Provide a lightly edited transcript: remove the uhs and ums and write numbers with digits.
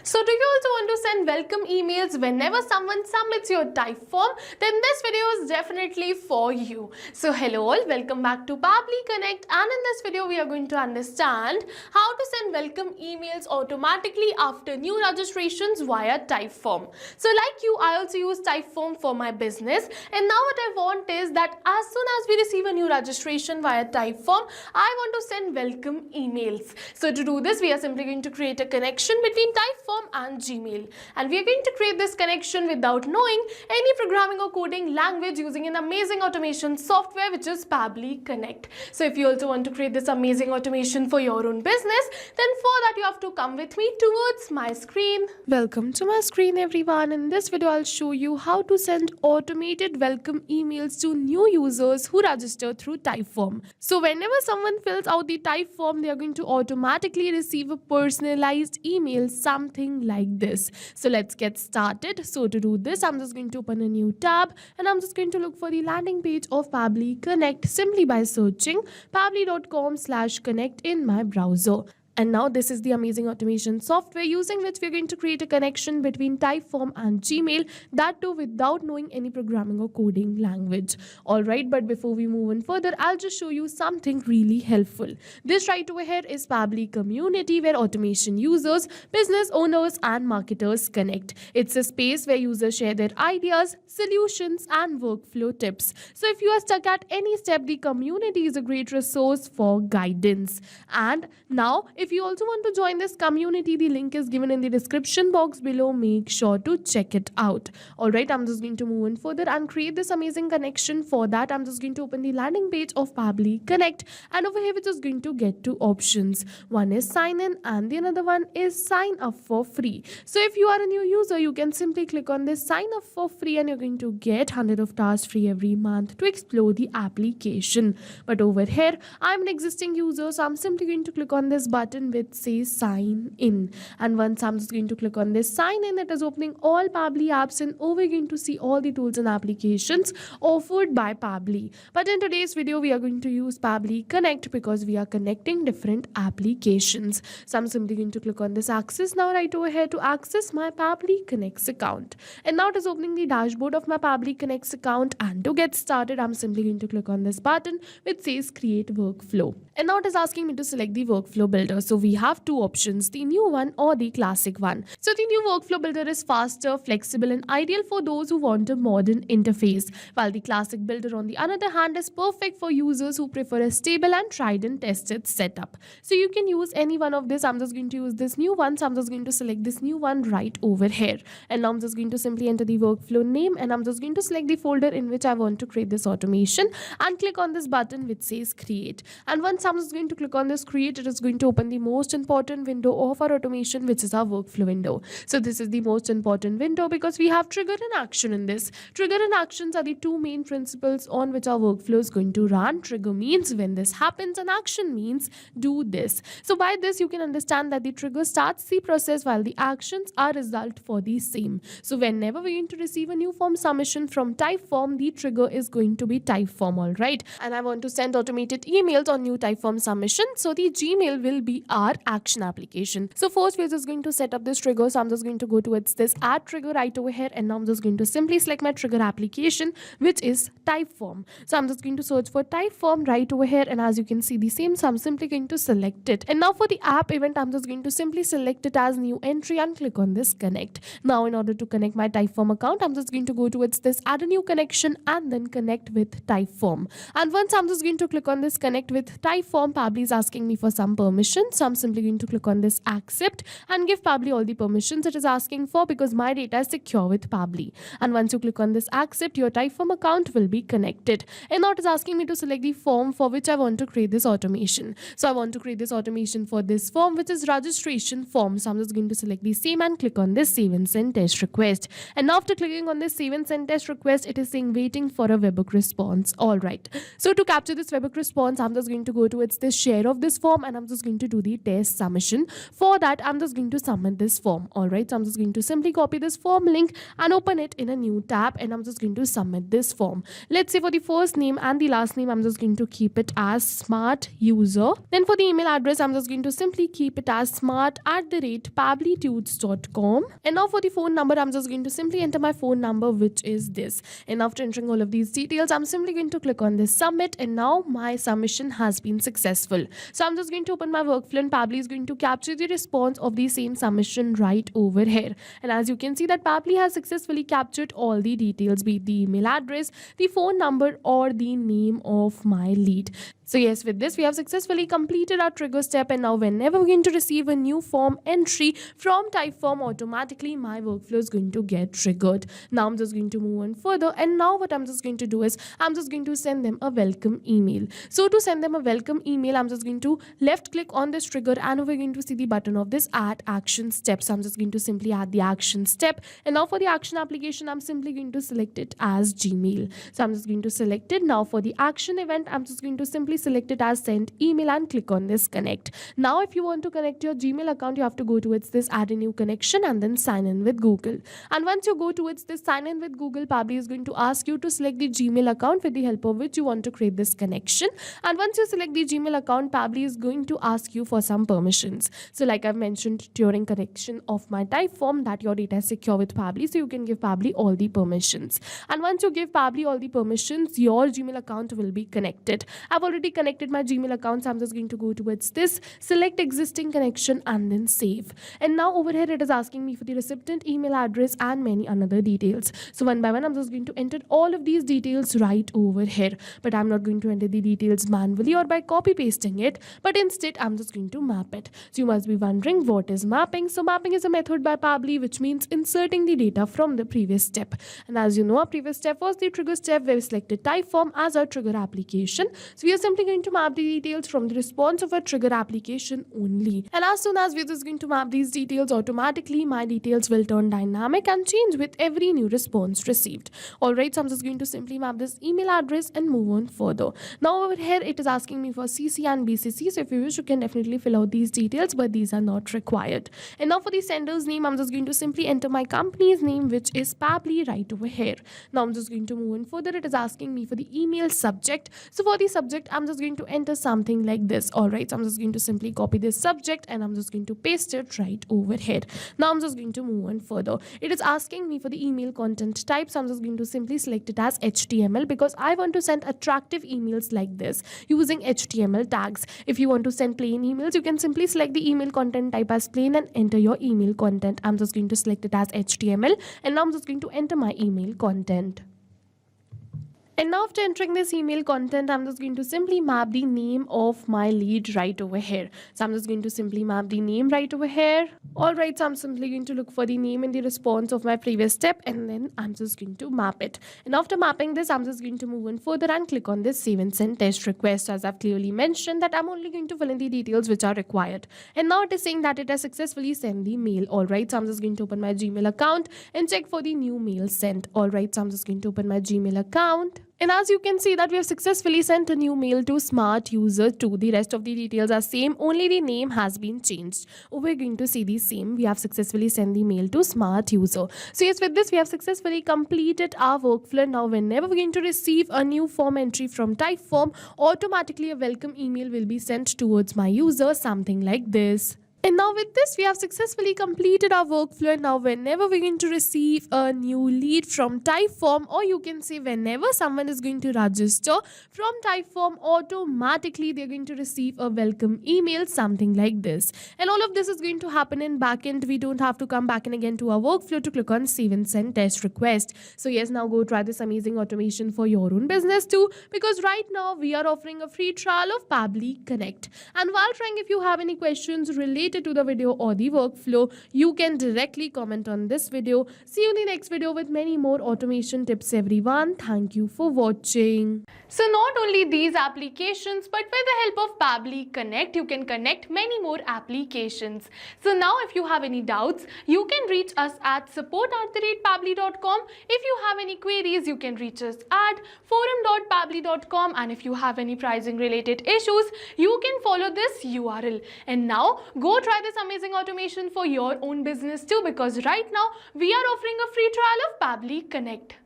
So do you also want to send welcome emails whenever someone submits your type form? Then this video is definitely for you. So hello all, welcome back to Pabbly Connect, and in this video we are going to understand how to send welcome emails automatically after new registrations via Typeform. So like you, I also use Typeform for my business, and now what I want is that as soon as we receive a new registration via Typeform, I want to send welcome emails. So to do this, we are simply going to create a connection between Typeform and Gmail, and we are going to create this connection without knowing any programming or coding language using an amazing automation software which is Pabbly Connect. So if you also want to create this amazing automation for your own business, then for that you have to come with me towards my screen. Welcome to my screen everyone. In this video I'll show you how to send automated welcome emails to new users who register through Typeform. So whenever someone fills out the Typeform, they are going to automatically receive a personalized email, something like this. So let's get started. So to do this, I'm just going to open a new tab, and I'm just going to look for the landing page of Pabbly Connect simply by searching pabbly.com/connect in my browser. And now this is the amazing automation software using which we're going to create a connection between Typeform and Gmail, that too without knowing any programming or coding language. Alright, but before we move on further, I'll just show you something really helpful. This right over here is Pabbly Community, where automation users, business owners and marketers connect. It's a space where users share their ideas, solutions and workflow tips. So if you are stuck at any step, the community is a great resource for guidance. And now, if you also want to join this community, the link is given in the description box below. Make sure to check it out. Alright, I'm just going to move on further and create this amazing connection. For that, I'm just going to open the landing page of Pabbly Connect, and over here we're just going to get two options. One is sign in and the another one is sign up for free. So if you are a new user, you can simply click on this sign up for free and you're going to get 100 of tasks free every month to explore the application. But over here, I'm an existing user, so I'm simply going to click on this button which says sign in, and once I'm just going to click on this sign in, it is opening all Pabbly apps, and over we're going to see all the tools and applications offered by Pabbly. But in today's video we are going to use Pabbly Connect because we are connecting different applications. So I'm simply going to click on this access now right over here to access my Pabbly Connects account, and now it is opening the dashboard of my Pabbly Connects account. And to get started, I'm simply going to click on this button which says create workflow, and now it is asking me to select the workflow builder. So we have two options, the new one or the classic one. So the new workflow builder is faster, flexible and ideal for those who want a modern interface, while the classic builder on the other hand is perfect for users who prefer a stable and tried and tested setup. So you can use any one of this. I'm just going to use this new one, so I'm just going to select this new one right over here, and now I'm just going to simply enter the workflow name, and I'm just going to select the folder in which I want to create this automation and click on this button which says create. And once I'm just going to click on this create, it is going to open the most important window of our automation, which is our workflow window. So this is the most important window because we have trigger and action in this. Trigger and actions are the two main principles on which our workflow is going to run. Trigger means when this happens, and action means do this. So by this you can understand that the trigger starts the process while the actions are result for the same. So whenever we're going to receive a new form submission from Typeform, the trigger is going to be Typeform. All right, and I want to send automated emails on new Typeform submission, so the Gmail will be our action application. So first we're just going to set up this trigger. So I'm just going to go towards this add trigger right over here, and now I'm just going to simply select my trigger application which is Typeform. So I'm just going to search for Typeform right over here, and as you can see the same, so I'm simply going to select it. And now for the app event, I'm just going to simply select it as new entry and click on this connect. Now in order to connect my Typeform account, I'm just going to go towards this add a new connection and then connect with Typeform. And once I'm just going to click on this connect with Typeform, Pabbly is asking me for some permission, so I'm simply going to click on this accept and give Pabbly all the permissions it is asking for because my data is secure with Pabbly. And once you click on this accept, your Typeform account will be connected. And now it is asking me to select the form for which I want to create this automation. So I want to create this automation for this form which is registration form. So I'm just going to select the same and click on this save and send test request. And now after clicking on this save and send test request, it is saying waiting for a webhook response. Alright, so to capture this webhook response, I'm just going to go towards this share of this form, and I'm just going to do the test submission. For that, I'm just going to submit this form. Alright, so I'm just going to simply copy this form link and open it in a new tab, and I'm just going to submit this form. Let's say for the first name and the last name, I'm just going to keep it as smart user. Then for the email address, I'm just going to simply keep it as smart@pabblytudes.com. And now for the phone number, I'm just going to simply enter my phone number, which is this. And after entering all of these details, I'm simply going to click on this submit, and now my submission has been successful. So I'm just going to open my workflow, and Pabbly is going to capture the response of the same submission right over here. And as you can see that Pabbly has successfully captured all the details, be it the email address, the phone number, or the name of my lead. So yes, with this, we have successfully completed our trigger step, and now whenever we're going to receive a new form entry from Typeform, automatically my workflow is going to get triggered. Now I'm just going to move on further, and now what I'm just going to do is I'm just going to send them a welcome email. So to send them a welcome email, I'm just going to left click on this trigger, and we're going to see the button of this add action step. So I'm just going to simply add the action step, and now for the action application, I'm simply going to select it as Gmail. So I'm just going to select it. Now for the action event, I'm just going to simply select it as send email and click on this connect. Now if you want to connect your Gmail account, you have to go towards this add a new connection and then sign in with Google. And once you go towards this sign in with Google, Pabbly is going to ask you to select the Gmail account with the help of which you want to create this connection. And once you select the Gmail account, Pabbly is going to ask you for some permissions. So like I've mentioned during connection of my Typeform, that your data is secure with Pabbly, so you can give Pabbly all the permissions. And once you give Pabbly all the permissions, your Gmail account will be connected. I've already connected my Gmail account, so I'm just going to go towards this, select existing connection, and then save. And now over here it is asking me for the recipient email address and many another details. So one by one, I'm just going to enter all of these details right over here. But I'm not going to enter the details manually or by copy pasting it, but instead I'm just going to map it. So you must be wondering, what is mapping? So mapping is a method by Pabbly which means inserting the data from the previous step. And as you know, our previous step was the trigger step where we selected Typeform as our trigger application. So we are simply going to map the details from the response of a trigger application only. And as soon as we're just going to map these details, automatically my details will turn dynamic and change with every new response received. Alright, so I'm just going to simply map this email address and move on further. Now over here it is asking me for CC and BCC. So if you wish, you can definitely fill out these details, but these are not required. And now for the sender's name, I'm just going to simply enter my company's name, which is Pabbly, right over here. Now I'm just going to move on further. It is asking me for the email subject. So for the subject, I'm just going to enter something like this. Alright, so I'm just going to simply copy this subject and I'm just going to paste it right over here. Now I'm just going to move on further. It is asking me for the email content type. So I'm just going to simply select it as HTML because I want to send attractive emails like this using HTML tags. If you want to send plain emails, you can simply select the email content type as plain and enter your email content. I'm just going to select it as HTML, and now I'm just going to enter my email content. And now after entering this email content, I'm just going to simply map the name of my lead right over here. So I'm just going to simply map the name right over here. Alright, so I'm simply going to look for the name in the response of my previous step, and then I'm just going to map it. And after mapping this, I'm just going to move on further and click on this save and send test request. As I've clearly mentioned that I'm only going to fill in the details which are required. And now it is saying that it has successfully sent the mail. Alright, so I'm just going to open my Gmail account and check for the new mail sent. Alright, so I'm just going to open my Gmail account. And as you can see that we have successfully sent a new mail to smart user 2. The rest of the details are same, only the name has been changed. We're going to see the same. We have successfully sent the mail to smart user. So yes, with this we have successfully completed our workflow. Now whenever we're going to receive a new form entry from Typeform, automatically a welcome email will be sent towards my user, something like this. And now with this, we have successfully completed our workflow. Now whenever we're going to receive a new lead from Typeform, or you can say whenever someone is going to register from Typeform, automatically they're going to receive a welcome email, something like this. And all of this is going to happen in backend. We don't have to come back in again to our workflow to click on save and send test request. So yes, now go try this amazing automation for your own business too, because right now we are offering a free trial of Pabbly Connect. And while trying, if you have any questions related related to the video or the workflow, you can directly comment on this video. See you in the next video with many more automation tips, everyone. Thank you for watching. So not only these applications, but with the help of Pabbly Connect, you can connect many more applications. So now if you have any doubts, you can reach us at support@pabbly.com. If you have any queries, you can reach us at forum.pabbly.com, and if you have any pricing related issues, you can follow this URL. And now go try this amazing automation for your own business too, because right now we are offering a free trial of Pabbly Connect.